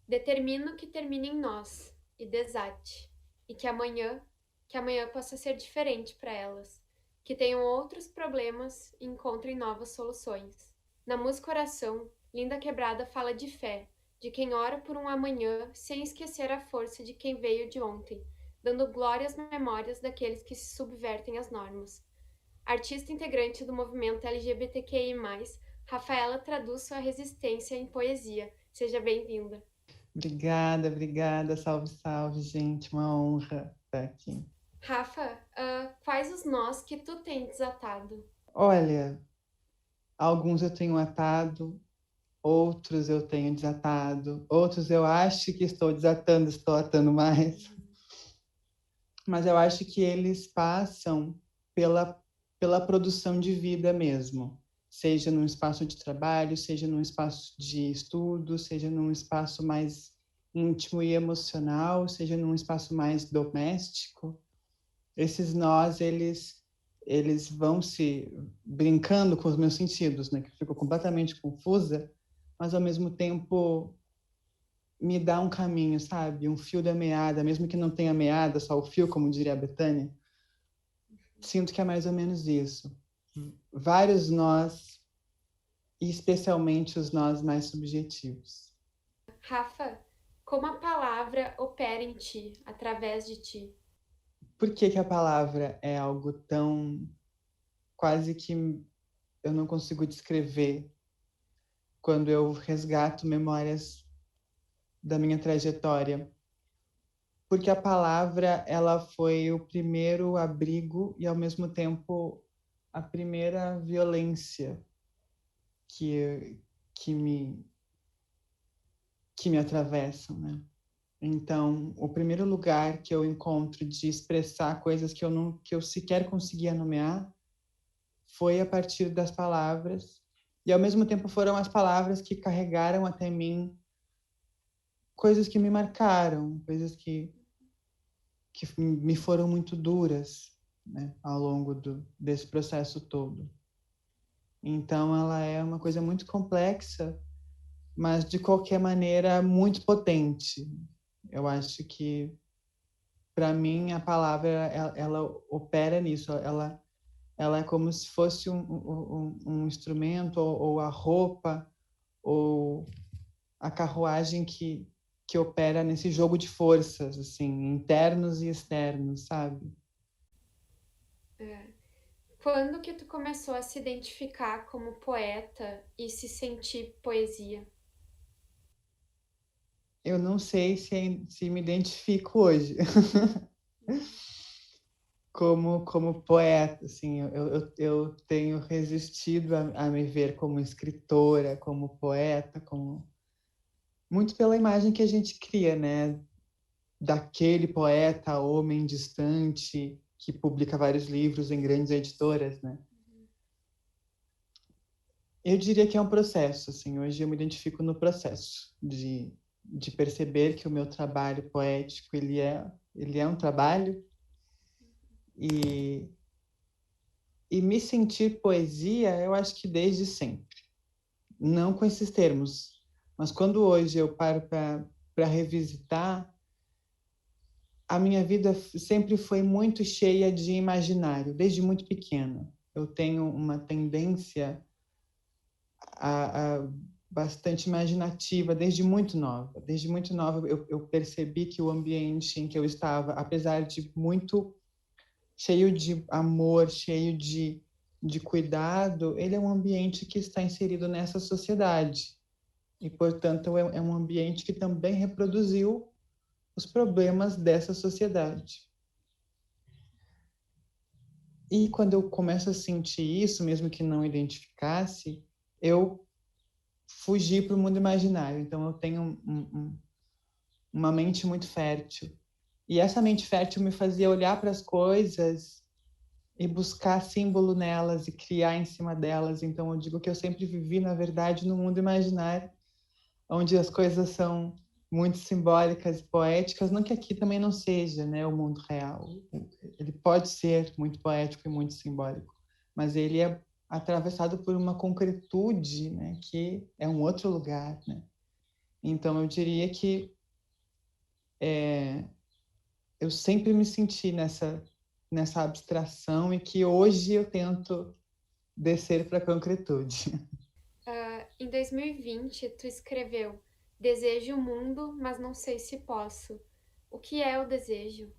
Determino que termine em nós e desate, e que amanhã possa ser diferente para elas, que tenham outros problemas e encontrem novas soluções. Na música Oração, Linda Quebrada fala de fé, de quem ora por um amanhã sem esquecer a força de quem veio de ontem, dando glória às memórias daqueles que se subvertem às normas. Artista integrante do movimento LGBTQI+, Rafaela traduz sua resistência em poesia. Seja bem-vinda. Obrigada, obrigada. Salve, salve, gente. Uma honra estar aqui. Rafa, quais os nós que tu tem desatado? Olha, alguns eu tenho atado, outros eu tenho desatado, outros eu acho que estou desatando, estou atando mais. Mas eu acho que eles passam pela produção de vida mesmo, seja num espaço de trabalho, seja num espaço de estudo, seja num espaço mais íntimo e emocional, seja num espaço mais doméstico. Esses nós, eles vão se brincando com os meus sentidos, né? Que eu fico completamente confusa, mas ao mesmo tempo me dá um caminho, sabe? Um fio da meada, mesmo que não tenha meada, só o fio, como diria a Betânia. Sinto que é mais ou menos isso. Vários nós, e especialmente os nós mais subjetivos. Rafa, como a palavra opera em ti, através de ti? Por que que a palavra é algo tão quase que eu não consigo descrever quando eu resgato memórias da minha trajetória? Porque a palavra, ela foi o primeiro abrigo e ao mesmo tempo a primeira violência que que me que me atravessam, né? Então, o primeiro lugar que eu encontro de expressar coisas que eu sequer conseguia nomear foi a partir das palavras, e ao mesmo tempo foram as palavras que carregaram até mim coisas que me marcaram, coisas que me foram muito duras, né, ao longo desse processo todo. Então, ela é uma coisa muito complexa, mas de qualquer maneira muito potente. Eu acho que, para mim, a palavra ela opera nisso. Ela é como se fosse um instrumento, ou a roupa, ou a carruagem que opera nesse jogo de forças, assim, internos e externos, sabe? É. Quando que tu começou a se identificar como poeta e se sentir poesia? Eu não sei se me identifico hoje como poeta, assim, eu tenho resistido a me ver como escritora, como poeta, como muito pela imagem que a gente cria, né? Daquele poeta, homem distante, que publica vários livros em grandes editoras, né? Eu diria que é um processo, assim, hoje eu me identifico no processo de perceber que o meu trabalho poético, ele é um trabalho, e, e me sentir poesia, eu acho que desde sempre. Não com esses termos, mas quando hoje eu paro para revisitar, a minha vida sempre foi muito cheia de imaginário, desde muito pequena. Eu tenho uma tendência a bastante imaginativa desde muito nova. Desde muito nova eu percebi que o ambiente em que eu estava, apesar de muito cheio de amor, cheio de cuidado, ele é um ambiente que está inserido nessa sociedade. E, portanto, é um ambiente que também reproduziu os problemas dessa sociedade. E quando eu começo a sentir isso, mesmo que não identificasse, eu fugi para o mundo imaginário. Então eu tenho uma mente muito fértil. E essa mente fértil me fazia olhar para as coisas e buscar símbolo nelas e criar em cima delas. Então eu digo que eu sempre vivi, na verdade, no mundo imaginário, onde as coisas são muito simbólicas e poéticas, não que aqui também não seja, né, o mundo real. Ele pode ser muito poético e muito simbólico, mas ele é atravessado por uma concretude, né, que é um outro lugar, né? Então, eu diria que eu sempre me senti nessa abstração e que hoje eu tento descer para a concretude. Em 2020, tu escreveu: Desejo o mundo, mas não sei se posso. O que é o desejo?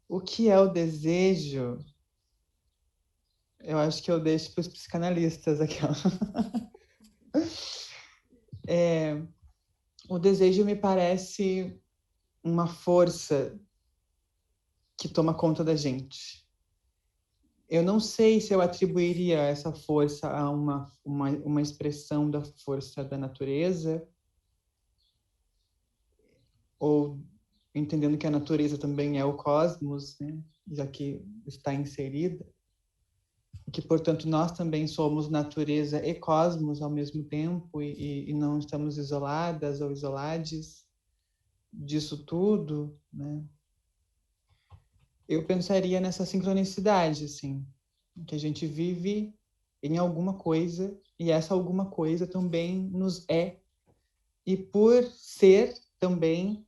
O que é o desejo? Eu acho que eu deixo para os psicanalistas aqui. O desejo me parece uma força que toma conta da gente. Eu não sei se eu atribuiria essa força a uma expressão da força da natureza, ou entendendo que a natureza também é o cosmos, né? Já que está inserida, que, portanto, nós também somos natureza e cosmos ao mesmo tempo e não estamos isoladas ou isolados disso tudo, né? Eu pensaria nessa sincronicidade, assim, que a gente vive em alguma coisa e essa alguma coisa também nos é, e por ser também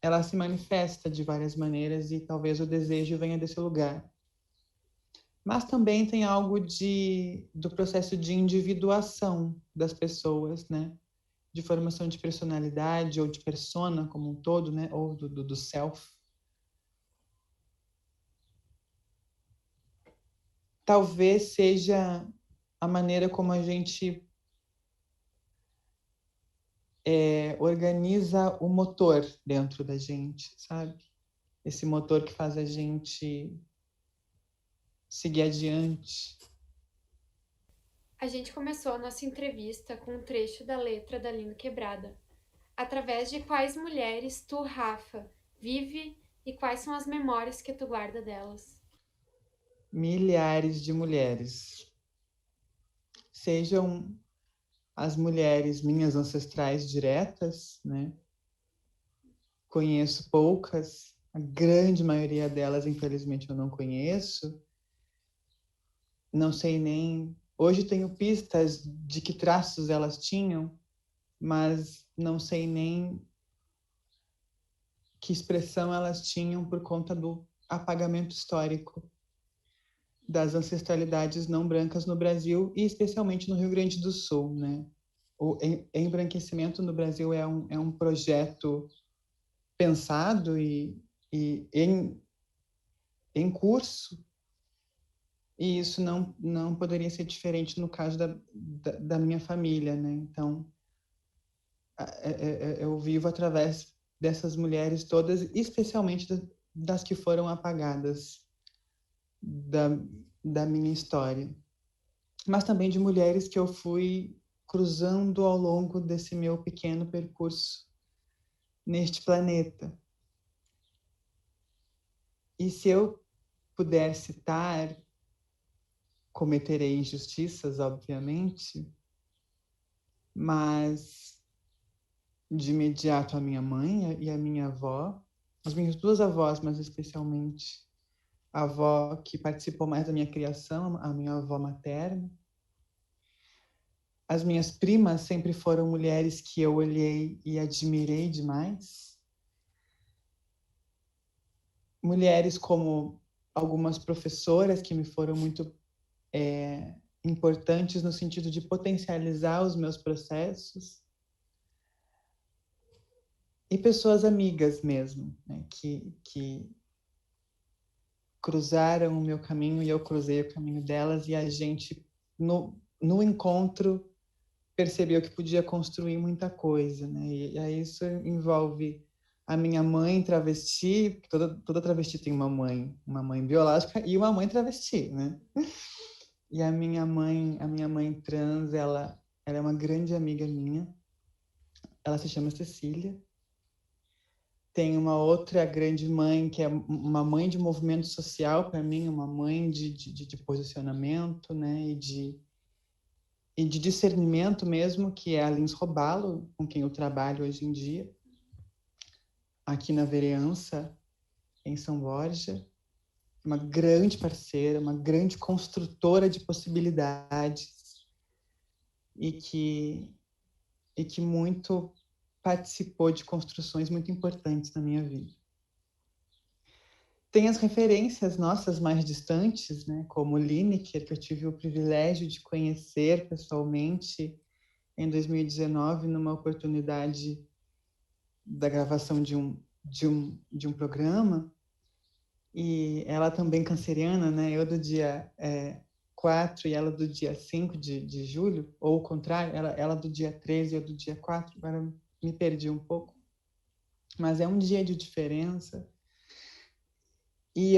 ela se manifesta de várias maneiras e talvez o desejo venha desse lugar. Mas também tem algo do processo de individuação das pessoas, né? De formação de personalidade ou de persona como um todo, né? Ou do self. Talvez seja a maneira como a gente organiza o motor dentro da gente, sabe? Esse motor que faz a gente seguir adiante. A gente começou a nossa entrevista com um trecho da letra da Lindo Quebrada. Através de quais mulheres tu, Rafa, vive e quais são as memórias que tu guarda delas? Milhares de mulheres. Sejam as mulheres minhas ancestrais diretas, né? Conheço poucas, a grande maioria delas, infelizmente, eu não conheço. Não sei nem. Hoje tenho pistas de que traços elas tinham, mas não sei nem que expressão elas tinham por conta do apagamento histórico das ancestralidades não brancas no Brasil e especialmente no Rio Grande do Sul, né? O embranquecimento no Brasil é um projeto pensado e em curso, e isso não poderia ser diferente no caso da minha família, né? Então, eu vivo através dessas mulheres todas, especialmente das que foram apagadas da, da minha história, mas também de mulheres que eu fui cruzando ao longo desse meu pequeno percurso neste planeta. E se eu puder citar, cometerei injustiças, obviamente, mas de imediato a minha mãe e a minha avó, as minhas duas avós, mas especialmente a avó que participou mais da minha criação, a minha avó materna. As minhas primas sempre foram mulheres que eu olhei e admirei demais. Mulheres como algumas professoras que me foram muito importantes no sentido de potencializar os meus processos. E pessoas amigas mesmo, né, que cruzaram o meu caminho e eu cruzei o caminho delas e a gente, no encontro, percebeu que podia construir muita coisa, né? E aí isso envolve a minha mãe travesti, porque toda travesti tem uma mãe biológica e uma mãe travesti, né? E a minha mãe trans, ela é uma grande amiga minha. Ela se chama Cecília. Tem uma outra grande mãe, que é uma mãe de movimento social para mim, uma mãe de posicionamento, né? E de discernimento mesmo, que é a Lins Robalo, com quem eu trabalho hoje em dia, aqui na Vereança, em São Borja. Uma grande parceira, uma grande construtora de possibilidades. e que muito participou de construções muito importantes na minha vida. Tem as referências nossas mais distantes, né, como Lineker, que eu tive o privilégio de conhecer pessoalmente em 2019, numa oportunidade da gravação de um programa, e ela também canceriana, né, eu do dia 4 e ela do dia 5 de julho, ou o contrário, ela do dia 13 e eu do dia 4, agora me perdi um pouco, mas é um dia de diferença. E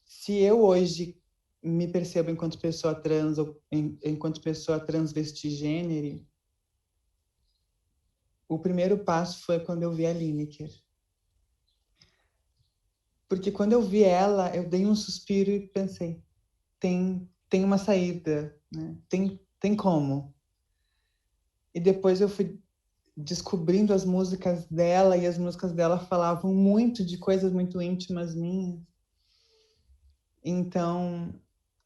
se eu hoje me percebo enquanto pessoa trans, ou enquanto pessoa transvestigênere, o primeiro passo foi quando eu vi a Lineker. Porque quando eu vi ela, eu dei um suspiro e pensei, tem uma saída, né? Tem como. E depois eu fui descobrindo as músicas dela, e as músicas dela falavam muito de coisas muito íntimas minhas. Então,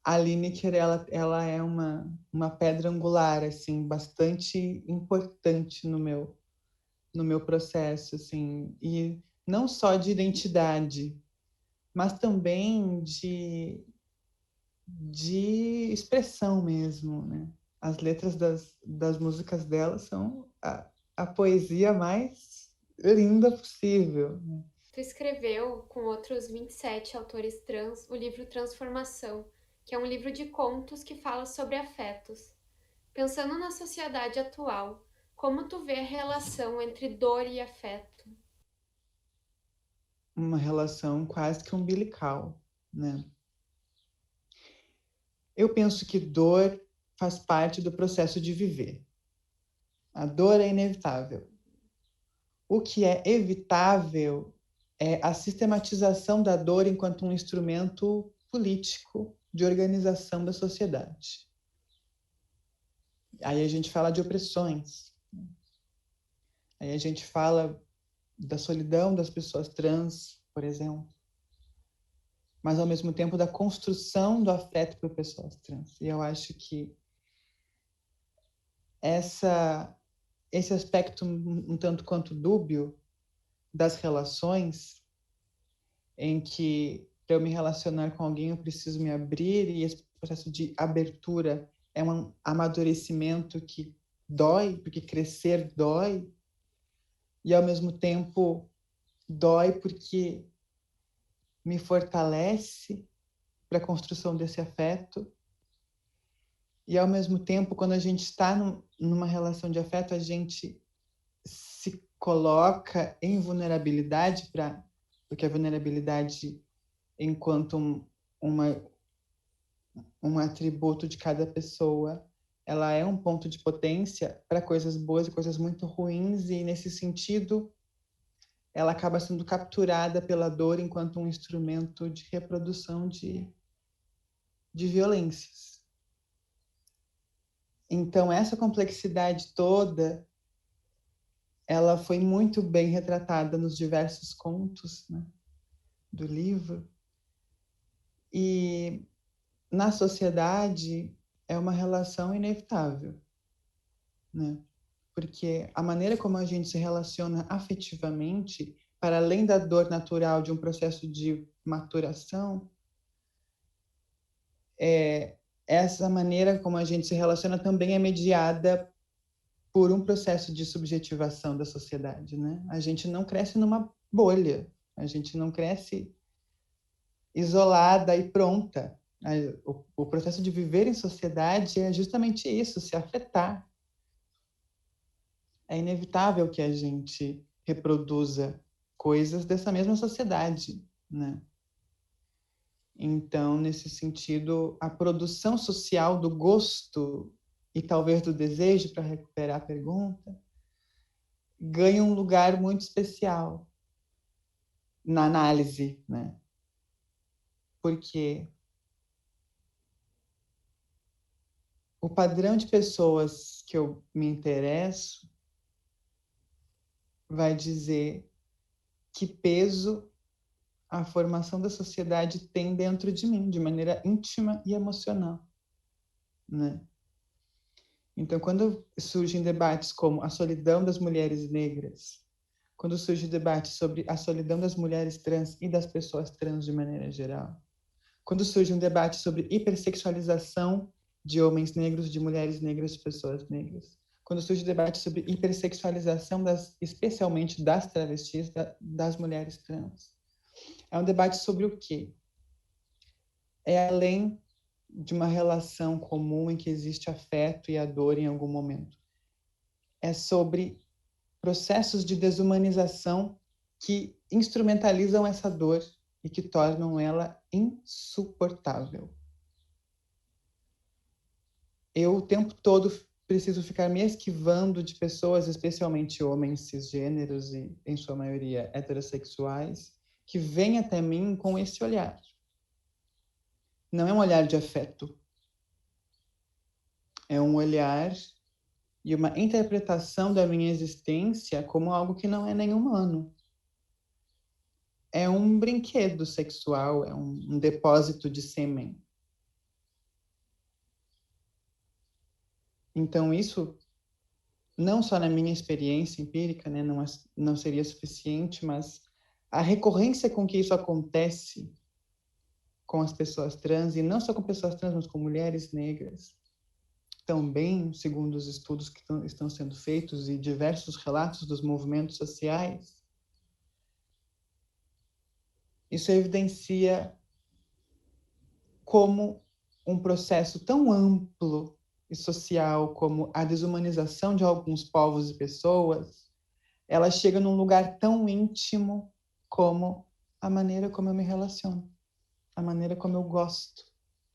a Lineker, ela é uma pedra angular, assim, bastante importante no meu processo, assim, e não só de identidade, mas também de expressão mesmo, né? As letras das músicas dela são a poesia mais linda possível, né? Tu escreveu, com outros 27 autores trans, o livro Transformação, que é um livro de contos que fala sobre afetos. Pensando na sociedade atual, como tu vê a relação entre dor e afeto? Uma relação quase que umbilical, né? Eu penso que dor faz parte do processo de viver. A dor é inevitável. O que é evitável é a sistematização da dor enquanto um instrumento político de organização da sociedade. Aí a gente fala de opressões. Aí a gente fala da solidão das pessoas trans, por exemplo, mas ao mesmo tempo da construção do afeto por pessoas trans. E eu acho que esse aspecto um tanto quanto dúbio das relações, em que para eu me relacionar com alguém eu preciso me abrir, e esse processo de abertura é um amadurecimento que dói, porque crescer dói, e ao mesmo tempo dói porque me fortalece para a construção desse afeto. E ao mesmo tempo, quando a gente está numa relação de afeto, a gente se coloca em vulnerabilidade, porque a vulnerabilidade, enquanto um atributo de cada pessoa, ela é um ponto de potência para coisas boas e coisas muito ruins, e nesse sentido ela acaba sendo capturada pela dor enquanto um instrumento de reprodução de violências. Então, essa complexidade toda, ela foi muito bem retratada nos diversos contos, né, do livro. E na sociedade é uma relação inevitável, né? Porque a maneira como a gente se relaciona afetivamente, para além da dor natural de um processo de maturação, essa maneira como a gente se relaciona também é mediada por um processo de subjetivação da sociedade, né? A gente não cresce numa bolha, a gente não cresce isolada e pronta. O processo de viver em sociedade é justamente isso, se afetar. É inevitável que a gente reproduza coisas dessa mesma sociedade, né? Então, nesse sentido, a produção social do gosto e talvez do desejo, para recuperar a pergunta, ganha um lugar muito especial na análise, né? Porque o padrão de pessoas que eu me interesso vai dizer que peso a formação da sociedade tem dentro de mim, de maneira íntima e emocional, né? Então, quando surgem debates como a solidão das mulheres negras, quando surge o debate sobre a solidão das mulheres trans e das pessoas trans de maneira geral, quando surge um debate sobre hipersexualização de homens negros, de mulheres negras, de pessoas negras, quando surge o debate sobre hipersexualização, especialmente das travestis, das mulheres trans, é um debate sobre o quê? É além de uma relação comum em que existe afeto e a dor em algum momento. É sobre processos de desumanização que instrumentalizam essa dor e que tornam ela insuportável. Eu o tempo todo preciso ficar me esquivando de pessoas, especialmente homens cisgêneros e, em sua maioria, heterossexuais, que vêm até mim com esse olhar. Não é um olhar de afeto. É um olhar e uma interpretação da minha existência como algo que não é nem humano. É um brinquedo sexual, é um depósito de sêmen. Então, isso, não só na minha experiência empírica, né, não seria suficiente, mas a recorrência com que isso acontece com as pessoas trans, e não só com pessoas trans, mas com mulheres negras, também, segundo os estudos que estão sendo feitos e diversos relatos dos movimentos sociais, isso evidencia como um processo tão amplo e social como a desumanização de alguns povos e pessoas, ela chega num lugar tão íntimo como a maneira como eu me relaciono, a maneira como eu gosto,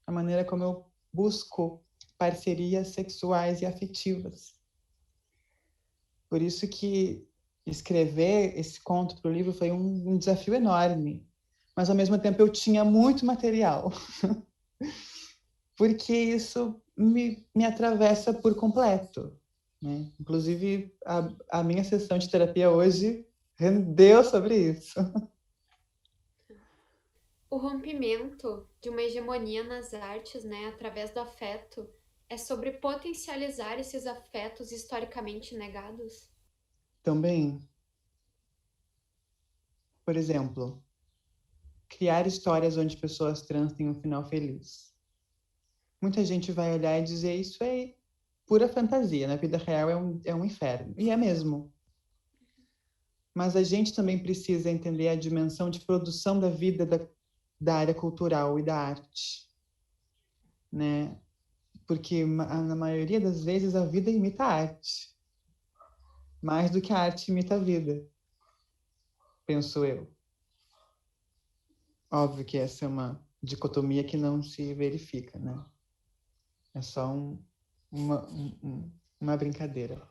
a maneira como eu busco parcerias sexuais e afetivas. Por isso que escrever esse conto para o livro foi um desafio enorme, mas ao mesmo tempo eu tinha muito material, porque isso me atravessa por completo, né? Inclusive, a minha sessão de terapia hoje rendeu sobre isso. O rompimento de uma hegemonia nas artes, né, através do afeto, é sobre potencializar esses afetos historicamente negados? Também, por exemplo, criar histórias onde pessoas trans têm um final feliz. Muita gente vai olhar e dizer isso é pura fantasia, na vida real é um inferno. E é mesmo. Mas a gente também precisa entender a dimensão de produção da vida da área cultural e da arte, né? Porque na maioria das vezes a vida imita a arte, mais do que a arte imita a vida, penso eu. Óbvio que essa é uma dicotomia que não se verifica, né? É só uma brincadeira.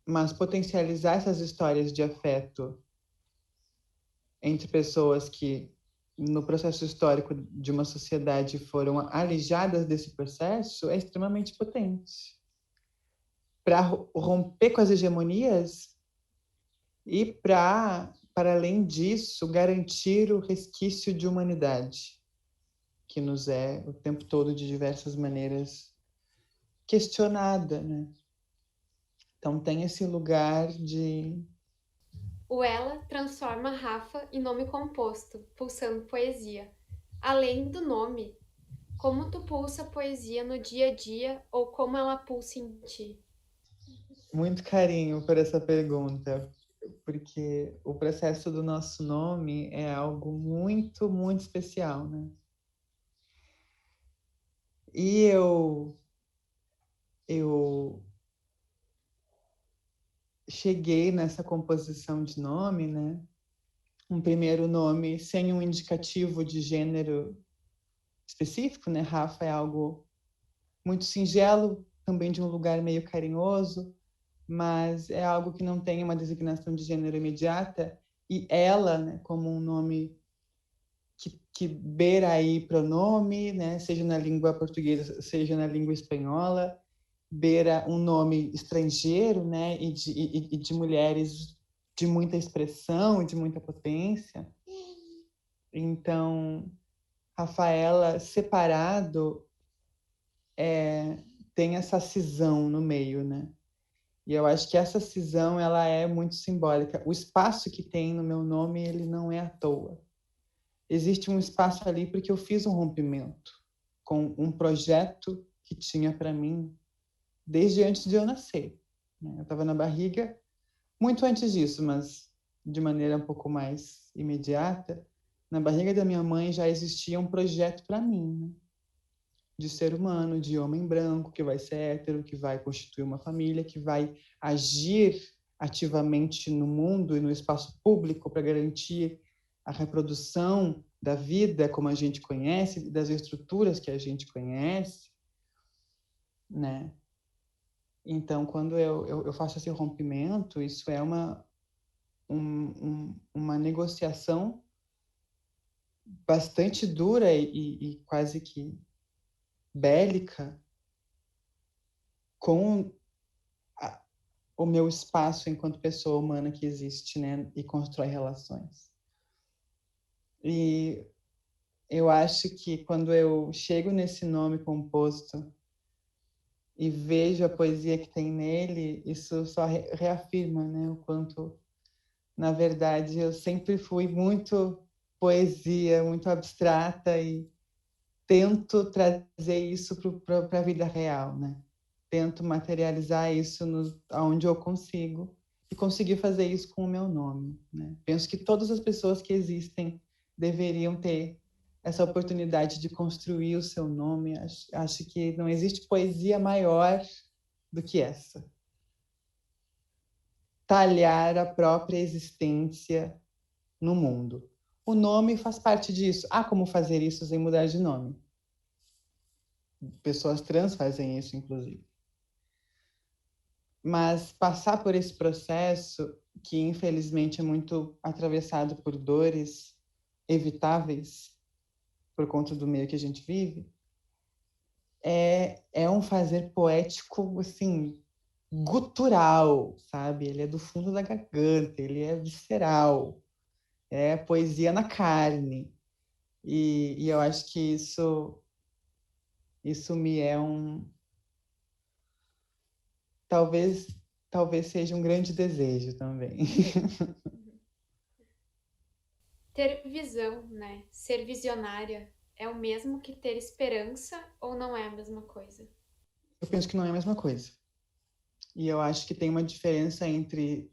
Mas potencializar essas histórias de afeto entre pessoas que, no processo histórico de uma sociedade, foram alijadas desse processo é extremamente potente. Para romper com as hegemonias e para além disso, garantir o resquício de humanidade, que nos é o tempo todo, de diversas maneiras, questionada, né? Então tem esse lugar de... O ela transforma Rafa em nome composto, pulsando poesia. Além do nome, como tu pulsa poesia no dia a dia ou como ela pulsa em ti? Muito carinho por essa pergunta, porque o processo do nosso nome é algo muito, muito especial, né? E eu cheguei nessa composição de nome, né? Um primeiro nome sem um indicativo de gênero específico, né? Rafa é algo muito singelo, também de um lugar meio carinhoso, mas é algo que não tem uma designação de gênero imediata. E ela, né, como um nome que beira aí pronome, né, seja na língua portuguesa, seja na língua espanhola, beira um nome estrangeiro, né, e de mulheres de muita expressão, de muita potência. Então, Rafaela, separado, tem essa cisão no meio, né? E eu acho que essa cisão, ela é muito simbólica. O espaço que tem no meu nome, ele não é à toa. Existe um espaço ali porque eu fiz um rompimento com um projeto que tinha para mim desde antes de eu nascer. Eu estava na barriga muito antes disso, mas de maneira um pouco mais imediata. Na barriga da minha mãe já existia um projeto para mim, né? De ser humano, de homem branco, que vai ser hétero, que vai constituir uma família, que vai agir ativamente no mundo e no espaço público para garantir a reprodução da vida como a gente conhece, das estruturas que a gente conhece, né? Então, quando eu faço esse rompimento, isso é uma negociação bastante dura e quase que bélica com o meu espaço enquanto pessoa humana que existe, né, e constrói relações. E eu acho que quando eu chego nesse nome composto e vejo a poesia que tem nele, isso só reafirma, né, o quanto, na verdade, eu sempre fui muito poesia, muito abstrata e tento trazer isso para a vida real, né? Tento materializar isso onde eu consigo e conseguir fazer isso com o meu nome, né? Penso que todas as pessoas que existem deveriam ter essa oportunidade de construir o seu nome. Acho que não existe poesia maior do que essa. Talhar a própria existência no mundo. O nome faz parte disso. Há como fazer isso sem mudar de nome. Pessoas trans fazem isso, inclusive. Mas passar por esse processo, que infelizmente é muito atravessado por dores evitáveis por conta do meio que a gente vive, é um fazer poético, assim, gutural, sabe? Ele é do fundo da garganta, ele é visceral, é poesia na carne. E eu acho que isso me é talvez seja um grande desejo também. Ter visão, né? Ser visionária é o mesmo que ter esperança ou não é a mesma coisa? Eu penso que não é a mesma coisa. E eu acho que tem uma diferença entre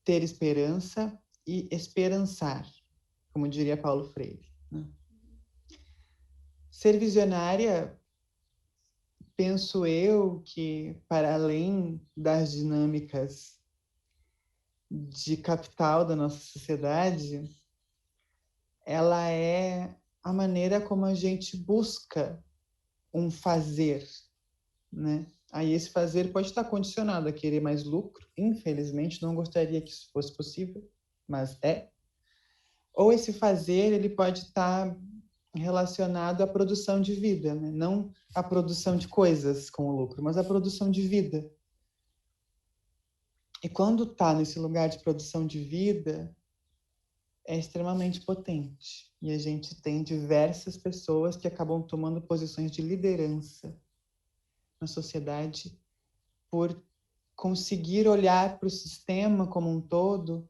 ter esperança e esperançar, como diria Paulo Freire, né? Ser visionária, penso eu que, para além das dinâmicas de capital da nossa sociedade, ela é a maneira como a gente busca um fazer, né? Aí esse fazer pode estar condicionado a querer mais lucro, infelizmente, não gostaria que isso fosse possível, mas é. Ou esse fazer, ele pode estar relacionado à produção de vida, né? Não à produção de coisas com o lucro, mas à produção de vida. E quando está nesse lugar de produção de vida, é extremamente potente. E a gente tem diversas pessoas que acabam tomando posições de liderança na sociedade por conseguir olhar para o sistema como um todo,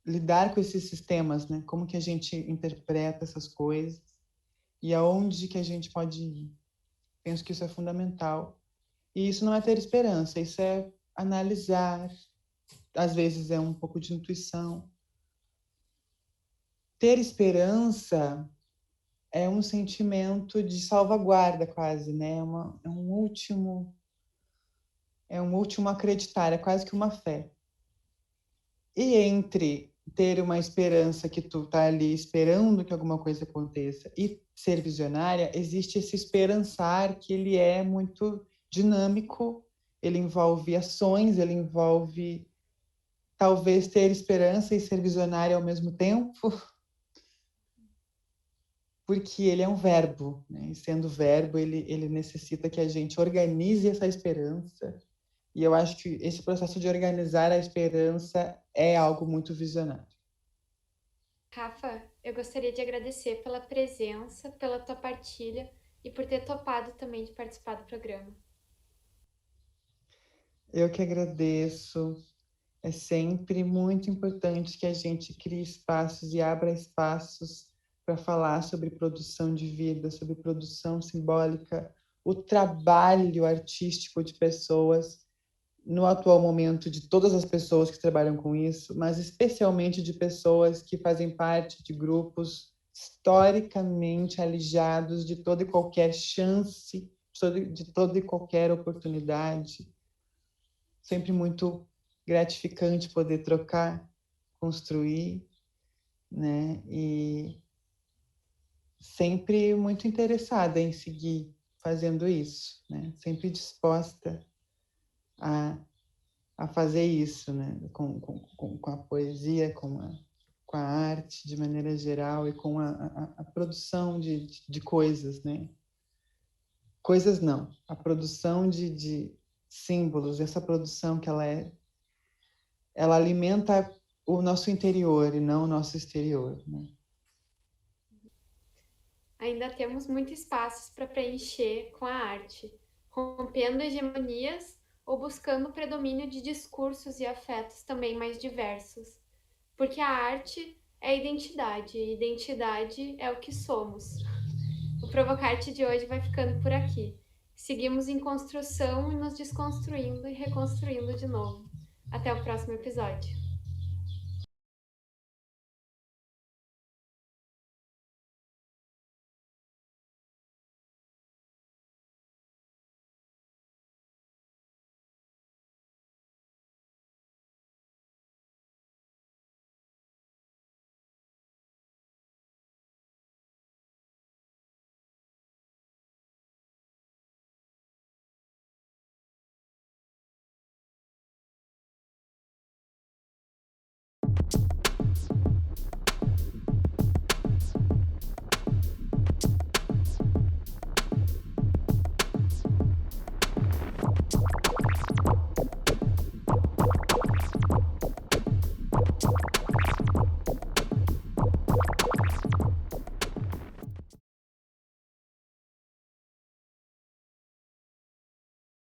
lidar com esses sistemas, né? Como que a gente interpreta essas coisas e aonde que a gente pode ir. Penso que isso é fundamental. E isso não é ter esperança, isso é analisar. Às vezes é um pouco de intuição. Ter esperança é um sentimento de salvaguarda quase, né? É um último acreditar, é quase que uma fé. E entre ter uma esperança que tu tá ali esperando que alguma coisa aconteça e ser visionária, existe esse esperançar que ele é muito dinâmico, ele envolve ações, ele envolve talvez ter esperança e ser visionária ao mesmo tempo, porque ele é um verbo, né? E sendo verbo, ele necessita que a gente organize essa esperança. E eu acho que esse processo de organizar a esperança é algo muito visionário. Rafa, eu gostaria de agradecer pela presença, pela tua partilha. e por ter topado também de participar do programa. Eu que agradeço. É sempre muito importante que a gente crie espaços e abra espaços para falar sobre produção de vida, sobre produção simbólica, o trabalho artístico de pessoas, no atual momento, de todas as pessoas que trabalham com isso, mas especialmente de pessoas que fazem parte de grupos historicamente alijados de toda e qualquer chance, de toda e qualquer oportunidade. Sempre muito gratificante poder trocar, construir, né? E sempre muito interessada em seguir fazendo isso, né? Sempre disposta a fazer isso, né? Com a poesia, com a arte de maneira geral e com a produção de coisas, né? Coisas não, a produção de símbolos, essa produção que ela alimenta o nosso interior e não o nosso exterior, né? Ainda temos muitos espaços para preencher com a arte, rompendo hegemonias ou buscando o predomínio de discursos e afetos também mais diversos. Porque a arte é identidade, e identidade é o que somos. O Provocarte de hoje vai ficando por aqui. Seguimos em construção e nos desconstruindo e reconstruindo de novo. Até o próximo episódio.